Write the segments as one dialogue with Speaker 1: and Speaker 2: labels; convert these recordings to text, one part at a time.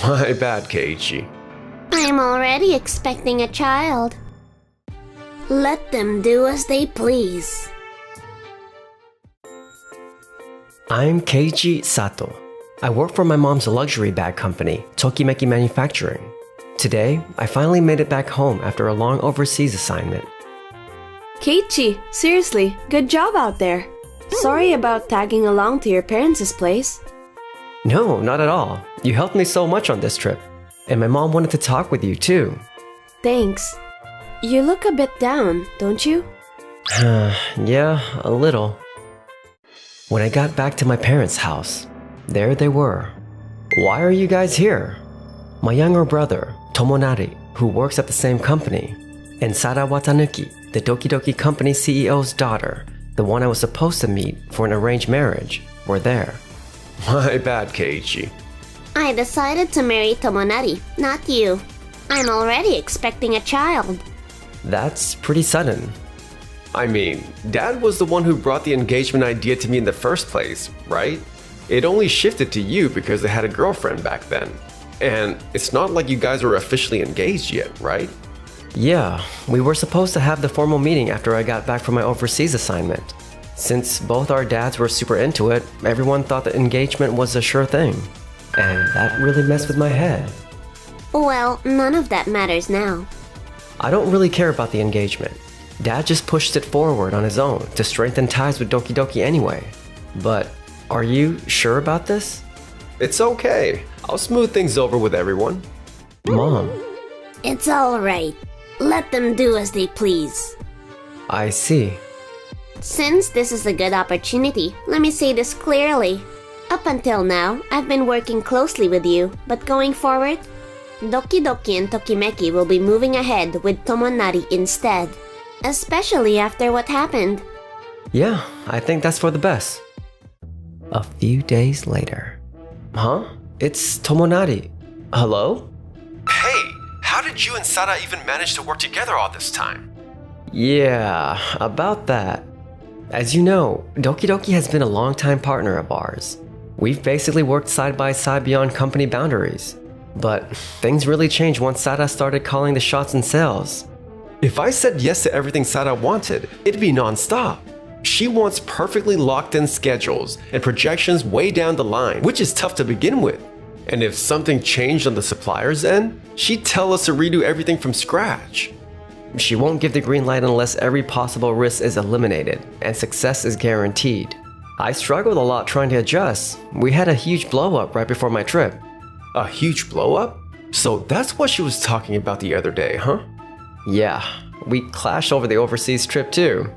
Speaker 1: My bad, Keiichi.
Speaker 2: I'm already expecting a child. Let them do as they please.
Speaker 3: I'm Keiichi Sato. I work for my mom's luxury bag company, Tokimeki Manufacturing. Today, I finally made it back home after a long overseas assignment.
Speaker 4: Keiichi, seriously, good job out there. Sorry about tagging along to your parents' place.
Speaker 3: No, not at all. You helped me so much on this trip. And my mom wanted to talk with you too.
Speaker 4: Thanks. You look a bit down, don't you?
Speaker 3: Yeah, a little. When I got back to my parents' house, there they were. Why are you guys here? My younger brother, Tomonari, who works at the same company, and Sara Watanuki, the Doki Doki Company CEO's daughter, the one I was supposed to meet for an arranged marriage, were there.
Speaker 1: My bad, Keiichi.
Speaker 2: I decided to marry Tomonari, not you. I'm already expecting a child.
Speaker 3: That's pretty sudden.
Speaker 1: I mean, Dad was the one who brought the engagement idea to me in the first place, right? It only shifted to you because I had a girlfriend back then. And it's not like you guys are officially engaged yet, right?
Speaker 3: Yeah, we were supposed to have the formal meeting after I got back from my overseas assignment. Since both our dads were super into it, everyone thought the engagement was a sure thing. And that really messed with my head.
Speaker 2: Well, none of that matters now.
Speaker 3: I don't really care about the engagement. Dad just pushed it forward on his own to strengthen ties with Doki Doki anyway. But are you sure about this?
Speaker 1: It's okay. I'll smooth things over with everyone.
Speaker 3: Mom.
Speaker 2: It's alright. Let them do as they please.
Speaker 3: I see.
Speaker 2: Since this is a good opportunity, let me say this clearly. Up until now, I've been working closely with you, but going forward, Doki Doki and Tokimeki will be moving ahead with Tomonari instead. Especially after what happened.
Speaker 3: Yeah, I think that's for the best. A few days later. Huh? It's Tomonari. Hello?
Speaker 1: Hey, how did you and Sara even manage to work together all this time?
Speaker 3: Yeah, about that. As you know, Doki Doki has been a longtime partner of ours. We've basically worked side by side beyond company boundaries. But things really changed once Sara started calling the shots in sales.
Speaker 1: If I said yes to everything Sara wanted, it'd be non-stop. She wants perfectly locked-in schedules and projections way down the line, which is tough to begin with. And if something changed on the supplier's end, she'd tell us to redo everything from scratch.
Speaker 3: She won't give the green light unless every possible risk is eliminated and success is guaranteed. I struggled a lot trying to adjust. We had a huge blow-up right before my trip.
Speaker 1: A huge blow-up? So that's what she was talking about the other day, huh?
Speaker 3: Yeah, we clashed over the overseas trip too.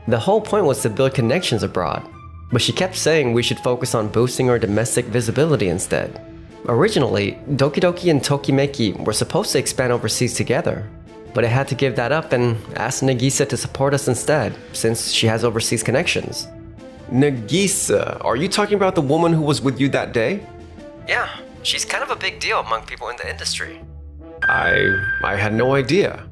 Speaker 3: The whole point was to build connections abroad, but she kept saying we should focus on boosting our domestic visibility instead. Originally, Doki Doki and Tokimeki were supposed to expand overseas together, but I had to give that up and ask Nagisa to support us instead, since she has overseas connections.
Speaker 1: Nagisa, are you talking about the woman who was with you that day?
Speaker 3: Yeah, she's kind of a big deal among people in the industry.
Speaker 1: I had no idea.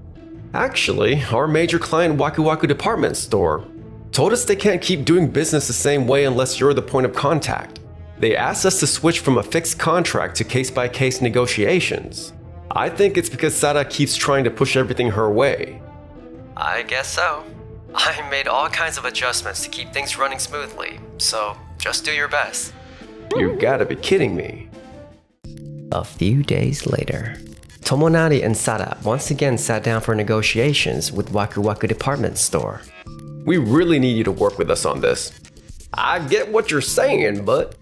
Speaker 1: Actually, our major client Waku Waku department store told us they can't keep doing business the same way unless you're the point of contact. They asked us to switch from a fixed contract to case-by-case negotiations. I think it's because Sara keeps trying to push everything her way.
Speaker 3: I guess so. I made all kinds of adjustments to keep things running smoothly, so just do your best.
Speaker 1: You gotta be kidding me.
Speaker 3: A few days later, Tomonari and Sara once again sat down for negotiations with Waku Waku department store.
Speaker 1: We really need you to work with us on this. I get what you're saying, but...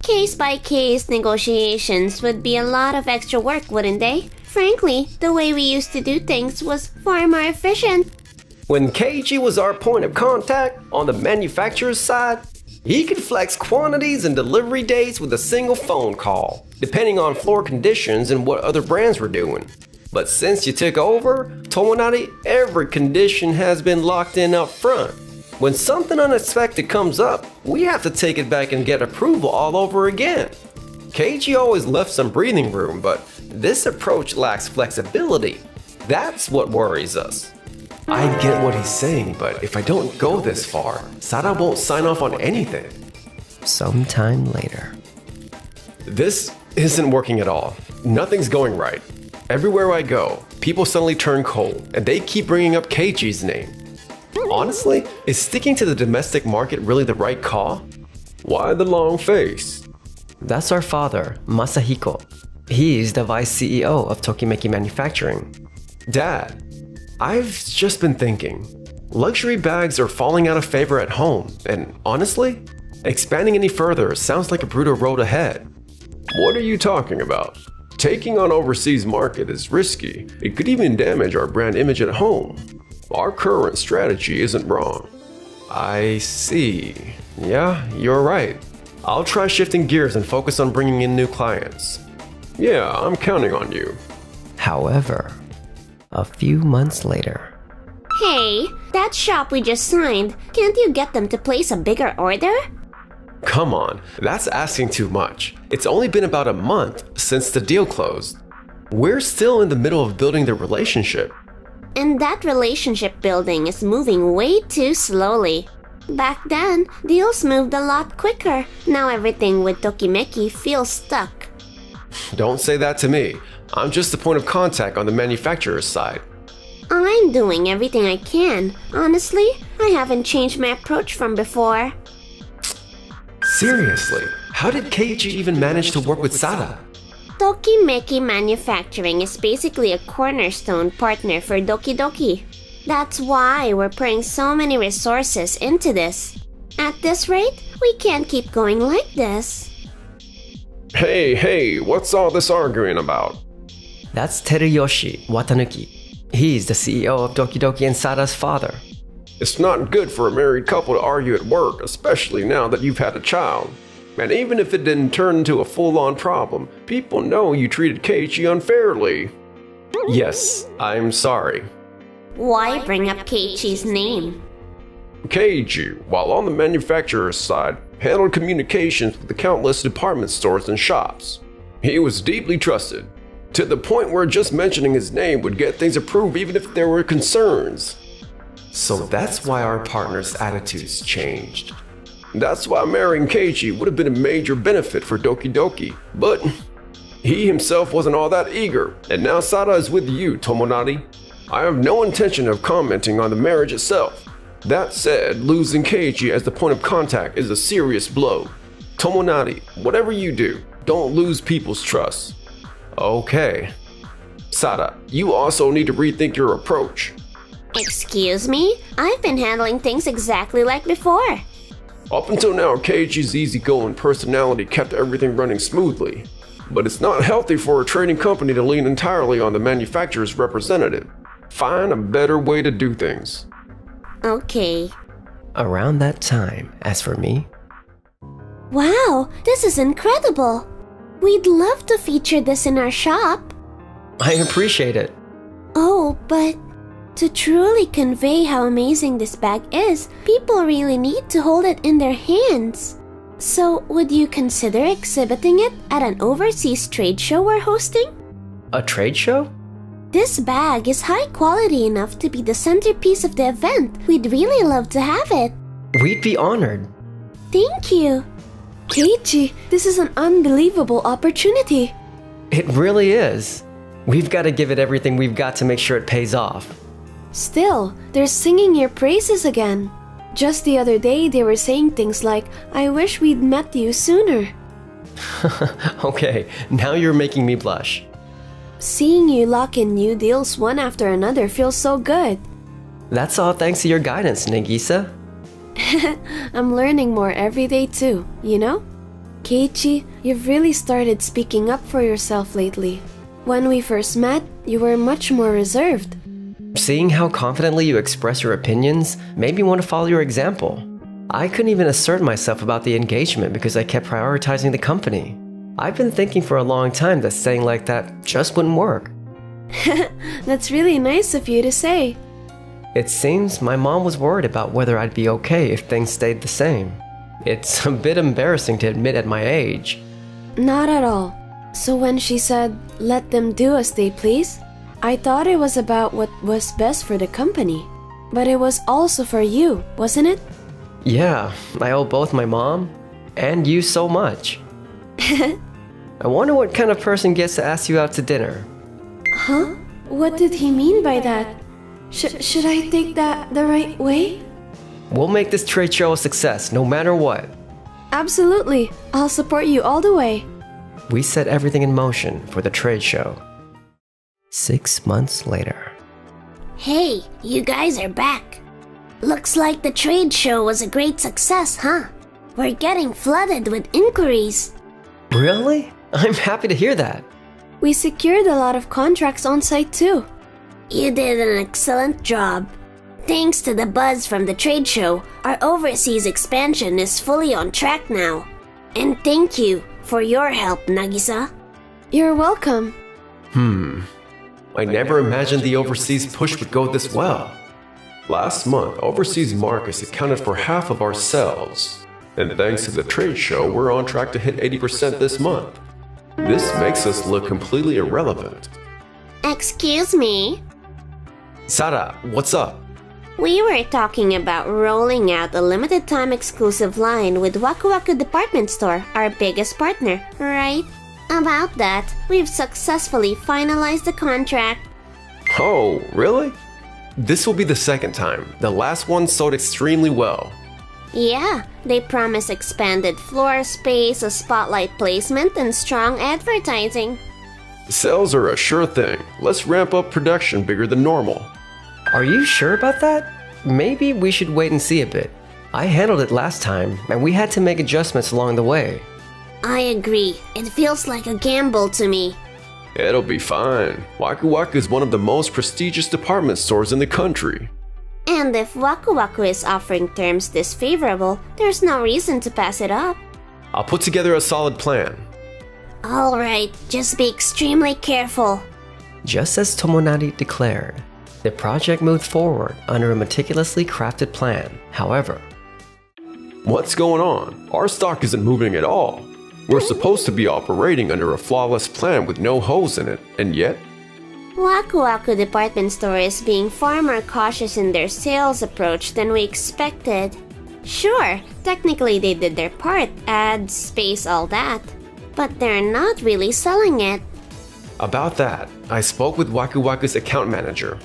Speaker 2: Case-by-case negotiations would be a lot of extra work, wouldn't they? Frankly, the way we used to do things was far more efficient.
Speaker 1: When Keiichi was our point of contact on the manufacturer's side, he could flex quantities and delivery dates with a single phone call, depending on floor conditions and what other brands were doing. But since you took over, Tomonari, every condition has been locked in up front. When something unexpected comes up, we have to take it back and get approval all over again. Keiichi always left some breathing room, but this approach lacks flexibility. That's what worries us. I get what he's saying, but if I don't go this far, Sara won't sign off on anything.
Speaker 3: Sometime later.
Speaker 1: This isn't working at all. Nothing's going right. Everywhere I go, people suddenly turn cold, and they keep bringing up Keiichi's name. Honestly, is sticking to the domestic market really the right call? Why the long face?
Speaker 3: That's our father, Masahiko. He's the vice CEO of Tokimeki Manufacturing.
Speaker 1: Dad, I've just been thinking. Luxury bags are falling out of favor at home, and honestly, expanding any further sounds like a brutal road ahead. What are you talking about? Taking on overseas market is risky. It could even damage our brand image at home. Our current strategy isn't wrong. I see. Yeah, you're right. I'll try shifting gears and focus on bringing in new clients. Yeah, I'm counting on you.
Speaker 3: However, a few months later.
Speaker 2: Hey, that shop we just signed, can't you get them to place a bigger order?
Speaker 1: Come on, that's asking too much. It's only been about a month since the deal closed. We're still in the middle of building the relationship.
Speaker 2: And that relationship building is moving way too slowly. Back then, deals moved a lot quicker. Now everything with Tokimeki feels stuck.
Speaker 1: Don't say that to me. I'm just the point of contact on the manufacturer's side.
Speaker 2: I'm doing everything I can. Honestly, I haven't changed my approach from before.
Speaker 1: Seriously, how did Keiichi even manage to work with Sada?
Speaker 2: Tokimeki Manufacturing is basically a cornerstone partner for Doki Doki. That's why we're putting so many resources into this. At this rate, we can't keep going like this.
Speaker 1: Hey, what's all this arguing about?
Speaker 3: That's Teruyoshi Watanuki. He's the CEO of Doki Doki and Sada's father.
Speaker 1: It's not good for a married couple to argue at work, especially now that you've had a child. And even if it didn't turn into a full-on problem, people know you treated Keiichi unfairly. Yes, I'm sorry.
Speaker 2: Why bring up Keiichi's name?
Speaker 1: Keiichi, while on the manufacturer's side, handled communications with the countless department stores and shops. He was deeply trusted, to the point where just mentioning his name would get things approved even if there were concerns. So that's why our partners' attitudes changed. That's why marrying Keiichi would have been a major benefit for Doki Doki, but he himself wasn't all that eager, and now Sada is with you, Tomonari. I have no intention of commenting on the marriage itself. That said, losing Keiichi as the point of contact is a serious blow. Tomonari, whatever you do, don't lose people's trust. Okay. Sada, you also need to rethink your approach.
Speaker 2: Excuse me? I've been handling things exactly like before.
Speaker 1: Up until now, Keiichi's easygoing personality kept everything running smoothly. But it's not healthy for a trading company to lean entirely on the manufacturer's representative. Find a better way to do things.
Speaker 2: Okay.
Speaker 3: Around that time, as for me,
Speaker 2: Wow, this is incredible. We'd love to feature this in our shop.
Speaker 3: I appreciate it.
Speaker 2: Oh, but to truly convey how amazing this bag is, people really need to hold it in their hands. So, would you consider exhibiting it at an overseas trade show we're hosting?
Speaker 3: A trade show?
Speaker 2: This bag is high quality enough to be the centerpiece of the event. We'd really love to have it.
Speaker 3: We'd be honored.
Speaker 2: Thank you.
Speaker 4: Keiichi, this is an unbelievable opportunity.
Speaker 3: It really is. We've got to give it everything we've got to make sure it pays off.
Speaker 4: Still, they're singing your praises again. Just the other day, they were saying things like, I wish we'd met you sooner.
Speaker 3: Okay, now you're making me blush.
Speaker 4: Seeing you lock in new deals one after another feels so good.
Speaker 3: That's all thanks to your guidance, Nagisa.
Speaker 4: I'm learning more every day too, you know? Keiichi, you've really started speaking up for yourself lately. When we first met, you were much more reserved.
Speaker 3: Seeing how confidently you express your opinions made me want to follow your example. I couldn't even assert myself about the engagement because I kept prioritizing the company. I've been thinking for a long time that saying like that just wouldn't work.
Speaker 4: That's really nice of you to say.
Speaker 3: It seems my mom was worried about whether I'd be okay if things stayed the same. It's a bit embarrassing to admit at my age.
Speaker 4: Not at all. So when she said, let them do as they please, I thought it was about what was best for the company. But it was also for you, wasn't it?
Speaker 3: Yeah, I owe both my mom and you so much. I wonder what kind of person gets to ask you out to dinner.
Speaker 4: Huh? What did he mean by that? Should I take that the right way?
Speaker 3: We'll make this trade show a success, no matter what.
Speaker 4: Absolutely. I'll support you all the way.
Speaker 3: We set everything in motion for the trade show. 6 months later.
Speaker 2: Hey, you guys are back. Looks like the trade show was a great success, huh? We're getting flooded with inquiries.
Speaker 3: Really? I'm happy to hear that.
Speaker 4: We secured a lot of contracts on site too.
Speaker 2: You did an excellent job. Thanks to the buzz from the trade show, our overseas expansion is fully on track now. And thank you for your help, Nagisa.
Speaker 4: You're welcome.
Speaker 1: I never imagined the overseas push would go this well. Last month, overseas markets accounted for half of our sales. And thanks to the trade show, we're on track to hit 80% this month. This makes us look completely irrelevant.
Speaker 2: Excuse me?
Speaker 1: Sara, what's up?
Speaker 2: We were talking about rolling out a limited time exclusive line with Waku Waku Department Store, our biggest partner, right? About that, we've successfully finalized the contract.
Speaker 1: Oh, really? This will be the second time. The last one sold extremely well.
Speaker 2: Yeah, they promise expanded floor space, a spotlight placement, and strong advertising.
Speaker 1: Sales are a sure thing. Let's ramp up production bigger than normal.
Speaker 3: Are you sure about that? Maybe we should wait and see a bit. I handled it last time, and we had to make adjustments along the way.
Speaker 2: I agree. It feels like a gamble to me.
Speaker 1: It'll be fine. Waku Waku is one of the most prestigious department stores in the country.
Speaker 2: And if Waku Waku is offering terms this favorable, there's no reason to pass it up.
Speaker 1: I'll put together a solid plan.
Speaker 2: Alright, just be extremely careful.
Speaker 3: Just as Tomonari declared, the project moved forward under a meticulously crafted plan. However,
Speaker 1: What's going on? Our stock isn't moving at all. We're supposed to be operating under a flawless plan with no holes in it, and yet...
Speaker 2: Waku Waku Department Store is being far more cautious in their sales approach than we expected. Sure, technically they did their part, ads, space, all that. But they're not really selling it.
Speaker 1: About that, I spoke with Waku Waku's account manager.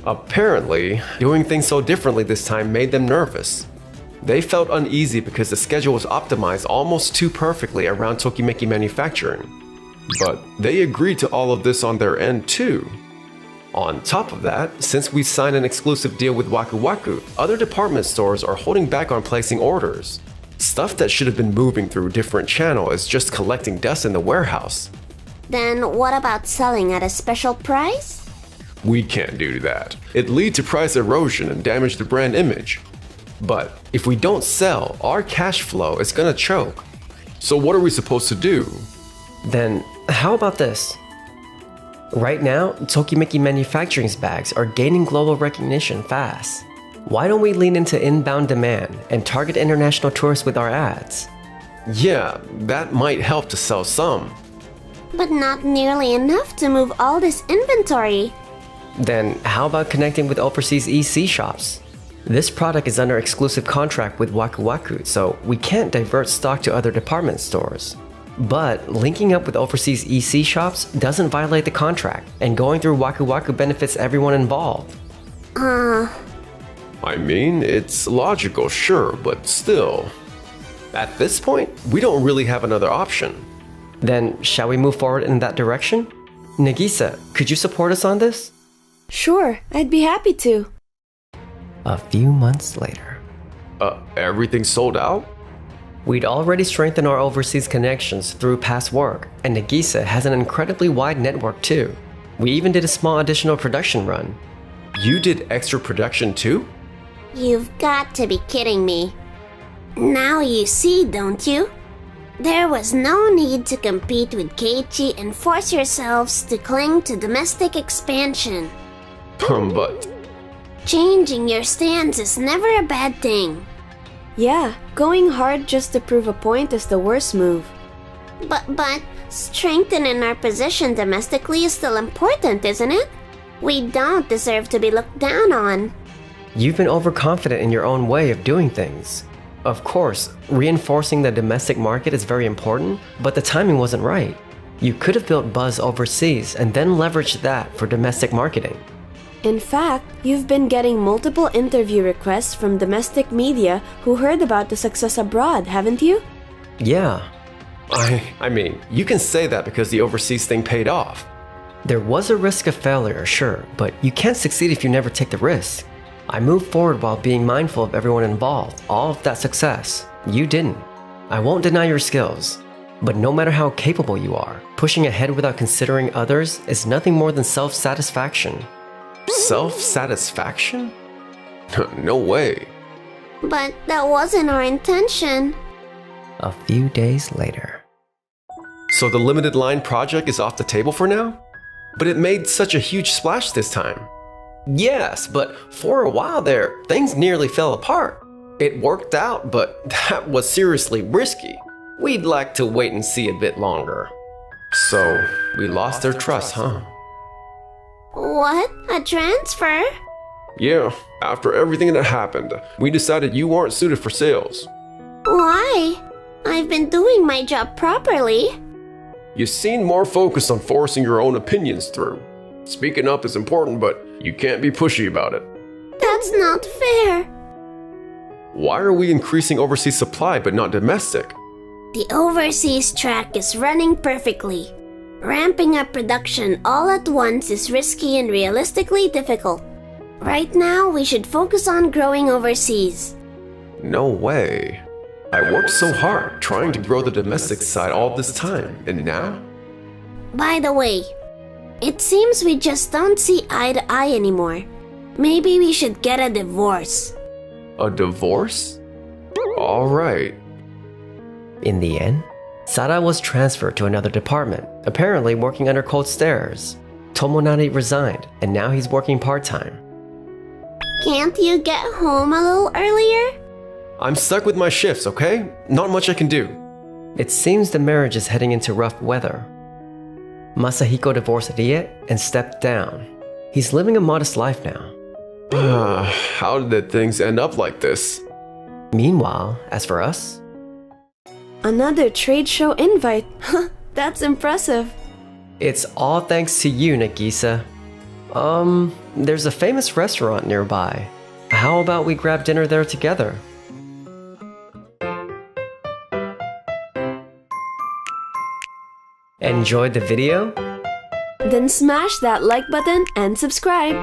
Speaker 1: Apparently, doing things so differently this time made them nervous. They felt uneasy because the schedule was optimized almost too perfectly around Tokimeki manufacturing. But they agreed to all of this on their end too. On top of that, since we signed an exclusive deal with Waku Waku, other department stores are holding back on placing orders. Stuff that should have been moving through a different channel is just collecting dust in the warehouse.
Speaker 2: Then what about selling at a special price?
Speaker 1: We can't do that. It'd lead to price erosion and damage the brand image. But if we don't sell, our cash flow is gonna choke. So what are we supposed to do?
Speaker 3: then how about this? Right now, Tokimeki Manufacturing's bags are gaining global recognition fast. Why don't we lean into inbound demand and target international tourists with our ads?
Speaker 1: Yeah, that might help to sell some.
Speaker 2: But not nearly enough to move all this inventory.
Speaker 3: Then how about connecting with overseas EC shops? This product is under exclusive contract with Waku Waku, so we can't divert stock to other department stores. But linking up with overseas EC shops doesn't violate the contract, and going through Waku Waku benefits everyone involved.
Speaker 1: I mean, it's logical, sure, but still. At this point, we don't really have another option.
Speaker 3: Then shall we move forward in that direction? Nagisa, could you support us on this?
Speaker 4: Sure, I'd be happy to.
Speaker 3: A few months later.
Speaker 1: Everything sold out?
Speaker 3: We'd already strengthened our overseas connections through past work, and Nagisa has an incredibly wide network too. We even did a small additional production run.
Speaker 1: You did extra production too?
Speaker 2: You've got to be kidding me. Now you see, don't you? There was no need to compete with Keiichi and force yourselves to cling to domestic expansion.
Speaker 1: But...
Speaker 2: Changing your stance is never a bad thing.
Speaker 4: Yeah, going hard just to prove a point is the worst move.
Speaker 2: But strengthening our position domestically is still important, isn't it? We don't deserve to be looked down on.
Speaker 3: You've been overconfident in your own way of doing things. Of course, reinforcing the domestic market is very important, but the timing wasn't right. You could have built buzz overseas and then leveraged that for domestic marketing.
Speaker 4: In fact, you've been getting multiple interview requests from domestic media who heard about the success abroad, haven't you?
Speaker 3: Yeah,
Speaker 1: I mean, you can say that because the overseas thing paid off.
Speaker 3: there was a risk of failure, sure, but you can't succeed if you never take the risk. I moved forward while being mindful of everyone involved, all of that success. You didn't. I won't deny your skills. But no matter how capable you are, pushing ahead without considering others is nothing more than self-satisfaction.
Speaker 1: Self-satisfaction? No way.
Speaker 2: But that wasn't our intention.
Speaker 3: A few days later.
Speaker 1: So the limited line project is off the table for now? But it made such a huge splash this time. Yes, but for a while there, things nearly fell apart. It worked out, but that was seriously risky. We'd like to wait and see a bit longer. So, we lost their trust, huh?
Speaker 2: What? A transfer?
Speaker 1: Yeah, after everything that happened, we decided you weren't suited for sales.
Speaker 2: Why? I've been doing my job properly.
Speaker 1: You seem more focused on forcing your own opinions through. Speaking up is important, but you can't be pushy about it.
Speaker 2: That's not fair.
Speaker 1: Why are we increasing overseas supply but not domestic?
Speaker 2: The overseas track is running perfectly. Ramping up production all at once is risky and realistically difficult. Right now, we should focus on growing overseas.
Speaker 1: No way. I worked so hard trying to grow the domestic side all this time, and now?
Speaker 2: By the way, it seems we just don't see eye to eye anymore. Maybe we should get a divorce.
Speaker 1: A divorce? Alright.
Speaker 3: In the end, Sada was transferred to another department, apparently working under cold stares. Tomonari resigned, and now he's working part-time.
Speaker 2: Can't you get home a little earlier?
Speaker 1: I'm stuck with my shifts, okay? Not much I can do.
Speaker 3: It seems the marriage is heading into rough weather. Masahiko divorced Rie and stepped down. He's living a modest life now.
Speaker 1: How did things end up like this?
Speaker 3: Meanwhile, as for us,
Speaker 4: Another trade show invite. That's impressive.
Speaker 3: it's all thanks to you, Nagisa. There's a famous restaurant nearby. How about we grab dinner there together? Enjoyed the video?
Speaker 4: Then smash that like button and subscribe.